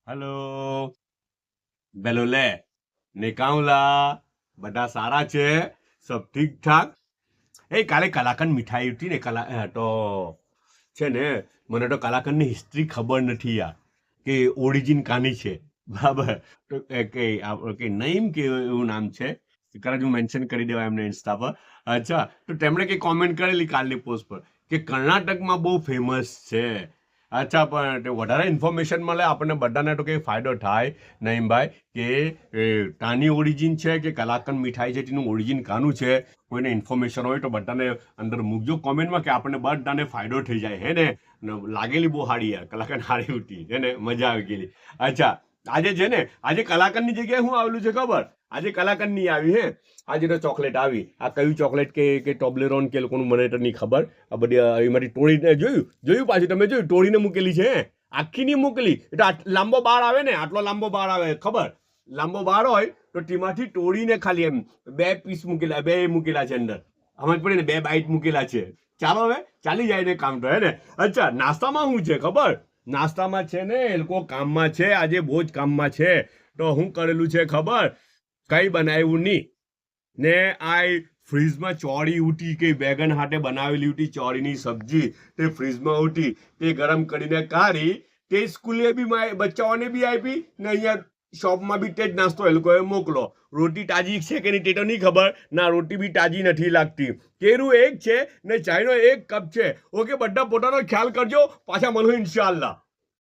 Hello, બેલોલે ને કાઉલા બધા સારા છે? સબ ઠીક ઠાક? કાલે કલાકંદ મીઠાઈ હતી ને તો છે ને મને તો કલાકંદની હિસ્ટ્રી ખબર નથી યાર કે ઓરિજિન કાની છે. બરાબર. તો કે નઈમ કે એવું નામ છે. કદાચ હું મેન્શન કરી દેવા એમને ઇન્સ્ટા પર. અચ્છા, તો તેમણે કંઈ કોમેન્ટ કરેલી કાલની પોસ્ટ પર કે કર્ણાટકમાં બહુ ફેમસ છે. અચ્છા, પણ વધારે ઇન્ફોર્મેશન મળે આપણને બધાને તો કંઈ ફાયદો થાય નહીં ભાઈ કે તાની ઓરિજિન છે કે કલાકંદ મીઠાઈ છે તેનું ઓરિજિન કાનું છે. કોઈને ઇન્ફોર્મેશન હોય તો બધાને અંદર મૂકજો કોમેન્ટમાં કે આપણને બધાને ફાયદો થઈ જાય હે ને. લાગેલી બહુ હારી યાર, કલાકંદ હારી ઉઠી હે ને, મજા આવી ગયેલી. અચ્છા, આજે છે ને આજે કલાકંદની જગ્યાએ શું આવેલું છે ખબર? આજે કલાકંદ નહીં આવી હે. આજે તો ચોકલેટ આવી. આ કયું ચોકલેટ કે ટોબ્લેરોન કે લોકોનું મને તો નહીં ખબર. આ બધી એમાંથી તોડીને જોયું પાછું તમે જોયું તોડીને મૂકેલી છે. આખી નહીં મૂકેલી. એટલે લાંબો બાર આવે ને, આટલો લાંબો બાર આવે ખબર? લાંબો બાર હોય તો તેમાંથી તોડીને ખાલી એમ 2 પીસ મૂકેલા, 2 મૂકેલા છે અંદર. સમજ પડી ને, 2 બાઈટ મૂકેલા છે. ચાલો હવે ચાલી જાય ને કામ તો હે ને. અચ્છા, નાસ્તામાં શું છે ખબર? નાસ્તામાં છે ને એ લોકો કામમાં છે, આજે બહુ જ કામમાં છે. તો શું કરેલું છે ખબર? કઈ બનાવ્યું નહીં ને આ ફ્રીજમાં ચોળી ઉઠી કે બેગન હાટે બનાવેલી ઉઠી ચોળીની સબ્જી તે ફ્રીજમાં ઉઠી તે ગરમ કરીને કાઢી તે સ્કૂલે બી બચ્ચાઓને બી આપી ને અહીંયા શોપમાં બી તે જ નાસ્તો એ લોકોએ મોકલો. રોટી તાજી છે કે નહીં તે તો નહીં ખબર. ના, રોટી બી તાજી નથી લાગતી. કેરું એક છે ને ચાયનો 1 કપ છે. ઓકે, બધા પોતાનો ખ્યાલ કરજો. પાછા મળો ઇન્શાઅલ્લાહ.